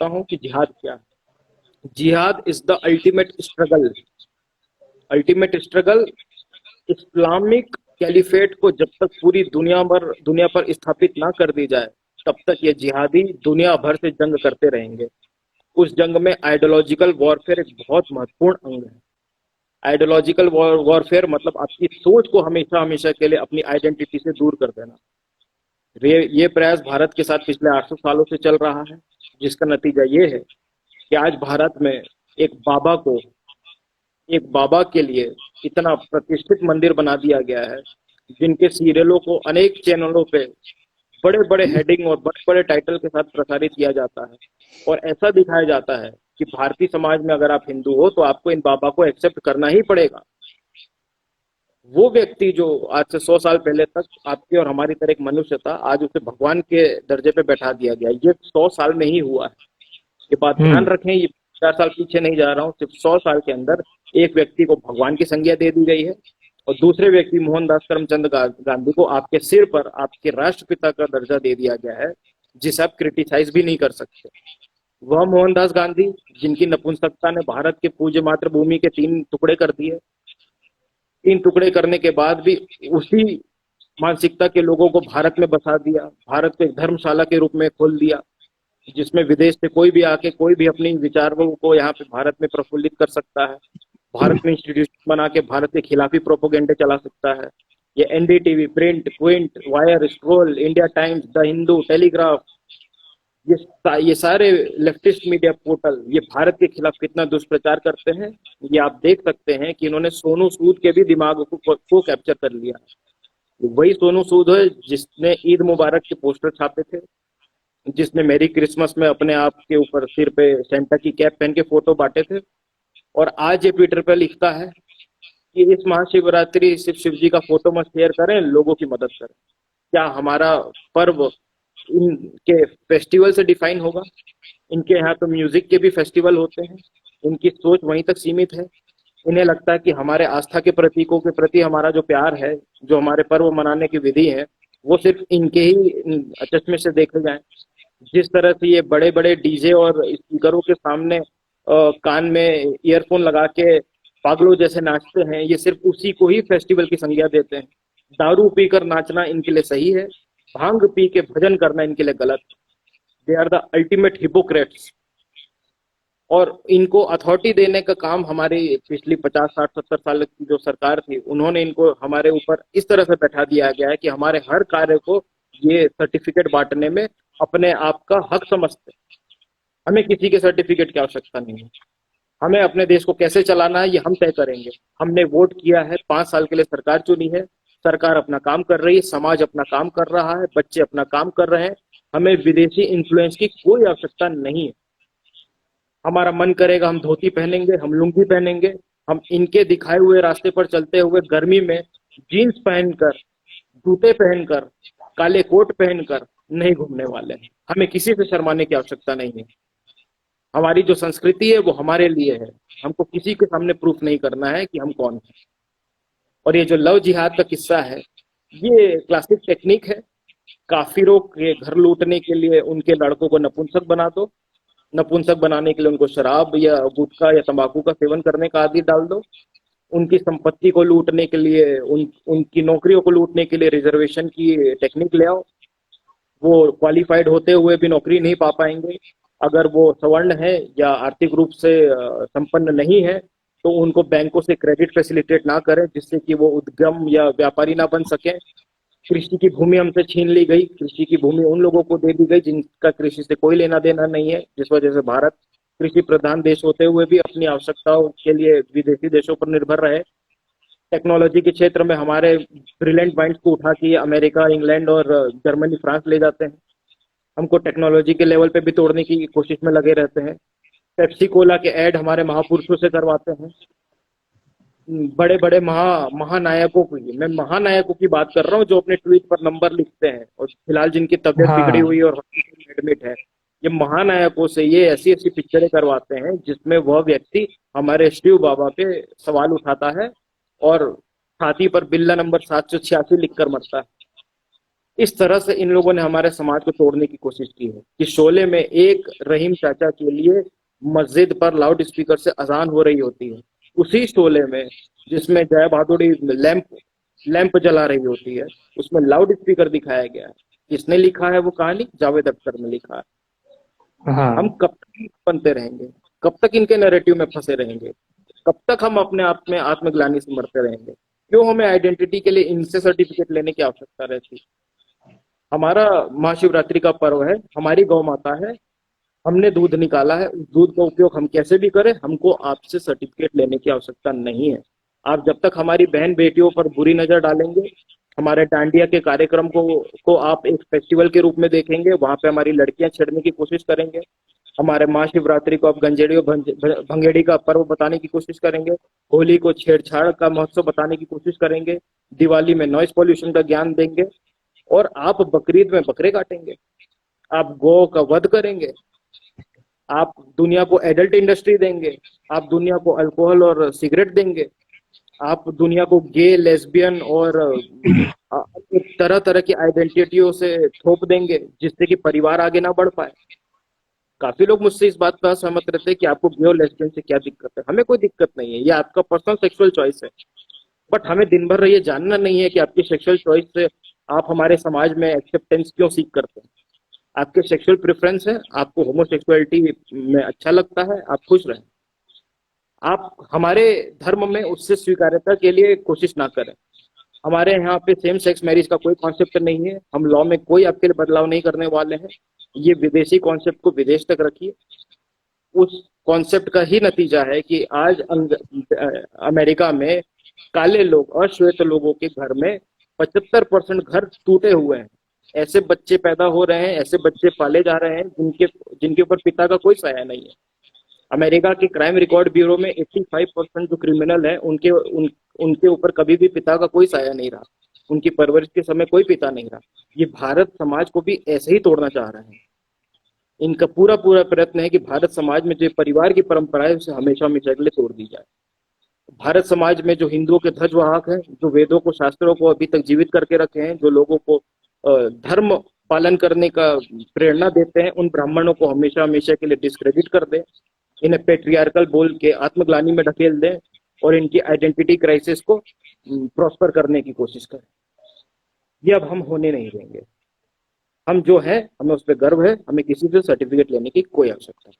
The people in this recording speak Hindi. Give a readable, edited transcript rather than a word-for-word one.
हूं कि जिहाद क्या है। जिहाद is the ultimate struggle. Ultimate struggle, Islamic caliphate को जब तक पूरी दुनिया पर स्थापित ना कर दी जाए, तब तक ये जिहादी दुनिया भर से जंग करते रहेंगे। उस जंग में आइडियोलॉजिकल वॉरफेयर एक बहुत महत्वपूर्ण अंग है। आइडियोलॉजिकल वॉरफेयर मतलब आपकी सोच को हमेशा हमेशा के लिए अपनी आइडेंटिटी से दूर कर देना। ये प्रयास भारत के साथ पिछले 800 सालों से चल रहा है, जिसका नतीजा ये है कि आज भारत में एक बाबा को एक बाबा के लिए इतना प्रतिष्ठित मंदिर बना दिया गया है, जिनके सीरियलों को अनेक चैनलों पे बड़े बड़े हेडिंग और बड़े बड़े टाइटल के साथ प्रसारित किया जाता है। और ऐसा दिखाया जाता है कि भारतीय समाज में अगर आप हिंदू हो तो आपको इन बाबा को एक्सेप्ट करना ही पड़ेगा। वो व्यक्ति जो आज से 100 साल पहले तक आपके और हमारी तरह एक मनुष्य था, आज उसे भगवान के दर्जे पे बैठा दिया गया। ये 100 साल में ही हुआ है। ये बात ध्यान रखें, ये 4 साल पीछे नहीं जा रहा हूँ। सिर्फ 100 साल के अंदर एक व्यक्ति को भगवान की संज्ञा दे दी गई है और दूसरे व्यक्ति मोहनदास करमचंद गांधी को आपके सिर पर आपके राष्ट्रपिता का दर्जा दे दिया गया है, जिसे आप क्रिटिसाइज भी नहीं कर सकते। वह मोहनदास गांधी जिनकी नपुंसकता ने भारत के पूज्य मातृभूमि के 3 टुकड़े कर दिए। 3 टुकड़े करने के बाद भी उसी मानसिकता के लोगों को भारत में बसा दिया, भारत को एक धर्मशाला के रूप में खोल दिया, जिसमें विदेश से कोई भी आके कोई भी अपनी विचारों को यहाँ पे भारत में प्रफुल्लित कर सकता है। भारत में इंस्टीट्यूशन बना के भारत के खिलाफ ही प्रोपोगेंडे चला सकता है। ये NDTV, print, Quint, wire, scroll, India times, the Hindu, telegraph, ये सारे लेफ्टिस्ट मीडिया पोर्टल ये भारत के खिलाफ कितना दुष्प्रचार करते हैं, ये आप देख सकते हैं कि इन्होंने सोनू सूद के भी दिमाग को कैप्चर कर लिया। वही सोनू सूद है जिसने ईद मुबारक के पोस्टर छापे थे, जिसने मेरी क्रिसमस में अपने आप के ऊपर सिर पे सेंटा की कैप पहन के फोटो बांटे थे, और आज ये ट्विटर पे लिखता है कि इस महाशिवरात्रि सिर्फ शिव जी का फोटो मत शेयर करें, लोगों की मदद करें। क्या हमारा पर्व इनके फेस्टिवल से डिफाइन होगा? इनके यहाँ तो म्यूजिक के भी फेस्टिवल होते हैं। इनकी सोच वहीं तक सीमित है। इन्हें लगता है कि हमारे आस्था के प्रतीकों के प्रति हमारा जो प्यार है, जो हमारे पर्व मनाने की विधि है, वो सिर्फ इनके ही चश्मे से देखे जाए। जिस तरह से ये बड़े बड़े डीजे और स्पीकरों के सामने कान में ईयरफोन लगा के पागलों जैसे नाचते हैं, ये सिर्फ उसी को ही फेस्टिवल की संज्ञा देते हैं। दारू पीकर नाचना इनके लिए सही है, भांग पी के भजन करना इनके लिए गलत। They are the ultimate hypocrites. और इनको अथॉरिटी देने का काम हमारी पिछली 50, 60, 70 साल की जो सरकार थी, उन्होंने इनको हमारे ऊपर इस तरह से बैठा दिया गया है कि हमारे हर कार्य को ये सर्टिफिकेट बांटने में अपने आप का हक समझते हैं। हमें किसी के सर्टिफिकेट की आवश्यकता नहीं है। हमें अपने देश को कैसे चलाना है ये हम तय करेंगे। हमने वोट किया है, 5 साल के लिए सरकार चुनी है, सरकार अपना काम कर रही है, समाज अपना काम कर रहा है, बच्चे अपना काम कर रहे हैं। हमें विदेशी इन्फ्लुएंस की कोई आवश्यकता नहीं है। हमारा मन करेगा हम धोती पहनेंगे, हम लुंगी पहनेंगे, हम इनके दिखाए हुए रास्ते पर चलते हुए गर्मी में जीन्स पहनकर, जूते पहनकर, काले कोट पहनकर नहीं घूमने वाले हैं। हमें किसी से शर्माने की आवश्यकता नहीं है। हमारी जो संस्कृति है वो हमारे लिए है। हमको किसी के सामने प्रूफ नहीं करना है कि हम कौन हैं। और ये जो लव जिहाद का किस्सा है, ये क्लासिक टेक्निक है। काफिरों के घर लूटने के लिए उनके लड़कों को नपुंसक बना दो, नपुंसक बनाने के लिए उनको शराब या गुटखा या तंबाकू का सेवन करने का आदि डाल दो, उनकी संपत्ति को लूटने के लिए, उनकी नौकरियों को लूटने के लिए रिजर्वेशन की टेक्निक ले आओ। वो क्वालिफाइड होते हुए भी नौकरी नहीं पा पाएंगे। अगर वो सवर्ण है या आर्थिक रूप से संपन्न नहीं है, तो उनको बैंकों से क्रेडिट फैसिलिटेट ना करें, जिससे कि वो उद्यम या व्यापारी ना बन सके। कृषि की भूमि हमसे छीन ली गई। कृषि की भूमि उन लोगों को दे दी गई जिनका कृषि से कोई लेना देना नहीं है, जिस वजह से भारत कृषि प्रधान देश होते हुए भी अपनी आवश्यकताओं के लिए विदेशी देशों पर निर्भर रहे। टेक्नोलॉजी के क्षेत्र में हमारे ब्रिलियंट माइंड्स को उठा के अमेरिका, इंग्लैंड और जर्मनी, फ्रांस ले जाते हैं। हमको टेक्नोलॉजी के लेवल पे भी तोड़ने की कोशिश में लगे रहते हैं। पेप्सी कोला के ऐड हमारे महापुरुषों से करवाते हैं। बड़े बड़े महानायकों की, मैं महानायकों की बात कर रहा हूँ जो अपने ट्वीट पर नंबर लिखते हैं और फिलहाल जिनकी तबियत बिगड़ी हाँ। हुई और हॉस्पिटल में एडमिट है। ये महानायकों से ये ऐसी ऐसी पिक्चरें करवाते हैं जिसमें वह व्यक्ति हमारे शिव बाबा पे सवाल उठाता है और छाती पर बिल्ला नंबर 786 लिखकर मरता है। इस तरह से इन लोगों ने हमारे समाज को तोड़ने की कोशिश की है कि शोले में एक रहीम चाचा के लिए मस्जिद पर लाउड स्पीकर से अजान हो रही होती है, उसी शोले में जिसमें जया भादुड़ी लैंप लैंप जला रही होती है, उसमें लाउड स्पीकर दिखाया गया है। किसने लिखा है वो कहानी? जावेद अख्तर ने लिखा है। हम हाँ। कब तक बनते रहेंगे? कब तक इनके नैरेटिव में फंसे रहेंगे? कब तक हम अपने आप में आत्मग्लानि से मरते रहेंगे? क्यों हमें आइडेंटिटी के लिए इनसे सर्टिफिकेट लेने की आवश्यकता रहती? हमारा महाशिवरात्रि का पर्व है, हमारी गौ माता है, हमने दूध निकाला है, उस दूध का उपयोग हम कैसे भी करें, हमको आपसे सर्टिफिकेट लेने की आवश्यकता नहीं है। आप जब तक हमारी बहन बेटियों पर बुरी नजर डालेंगे, हमारे डांडिया के कार्यक्रम को आप एक फेस्टिवल के रूप में देखेंगे, वहां पे हमारी लड़कियां छेड़ने की कोशिश करेंगे, हमारे महाशिवरात्रि को आप गंजेड़ी और भंगेड़ी का पर्व बताने की कोशिश करेंगे, होली को छेड़छाड़ का महोत्सव बताने की कोशिश करेंगे, दिवाली में नॉइस पॉल्यूशन का ज्ञान देंगे, और आप बकरीद में बकरे काटेंगे, आप गौ का वध करेंगे, आप दुनिया को एडल्ट इंडस्ट्री देंगे, आप दुनिया को अल्कोहल और सिगरेट देंगे, आप दुनिया को गे लेस्बियन और तरह तरह की आइडेंटिटियों से थोप देंगे, जिससे कि परिवार आगे ना बढ़ पाए। काफी लोग मुझसे इस बात पर सहमत रहते हैं कि आपको गे और लेस्बियन से क्या दिक्कत है। हमें कोई दिक्कत नहीं है, ये आपका पर्सनल सेक्सुअल चॉइस है, बट हमें दिन भर ये जानना नहीं है कि आपकी सेक्सुअल चॉइस से आप हमारे समाज में एक्सेप्टेंस क्यों सीख करते हैं। आपके सेक्सुअल प्रेफरेंस है, आपको होमोसेक्सुअलिटी में अच्छा लगता है, आप खुश रहें। आप हमारे धर्म में उससे स्वीकार्यता के लिए कोशिश ना करें। हमारे यहाँ पे सेम सेक्स मैरिज का कोई कॉन्सेप्ट नहीं है, हम लॉ में कोई आपके लिए बदलाव नहीं करने वाले हैं। ये विदेशी कॉन्सेप्ट को विदेश तक रखिए। उस कॉन्सेप्ट का ही नतीजा है कि आज अमेरिका में काले लोग, अश्वेत लोगों के घर में 75% घर टूटे हुए हैं। ऐसे बच्चे पैदा हो रहे हैं, ऐसे बच्चे पाले जा रहे हैं जिनके जिनके ऊपर पिता का कोई साया नहीं है। अमेरिका के क्राइम रिकॉर्ड ब्यूरो में 85% जो क्रिमिनल है उनके ऊपर कभी भी पिता का कोई साया नहीं रहा, उनकी परवरिश के समय कोई पिता नहीं रहा। ये भारत समाज को भी ऐसे ही तोड़ना चाह रहे हैं। इनका पूरा पूरा प्रयत्न है कि भारत समाज में जो परिवार की परंपरा है उसे हमेशा हमेशा के लिए तोड़ दी जाए। भारत समाज में जो हिंदुओं के ध्वजवाहक हैं, जो वेदों को, शास्त्रों को अभी तक जीवित करके रखे हैं, जो लोगों को धर्म पालन करने का प्रेरणा देते हैं, उन ब्राह्मणों को हमेशा हमेशा के लिए डिस्क्रेडिट कर दें, इन्हें पेट्रियार्कल बोल के आत्मग्लानि में ढकेल दें और इनकी आइडेंटिटी क्राइसिस को प्रॉस्पर करने की कोशिश करें। ये अब हम होने नहीं देंगे। हम जो है, हमें उस पर गर्व है, हमें किसी से सर्टिफिकेट लेने की कोई आवश्यकता नहीं।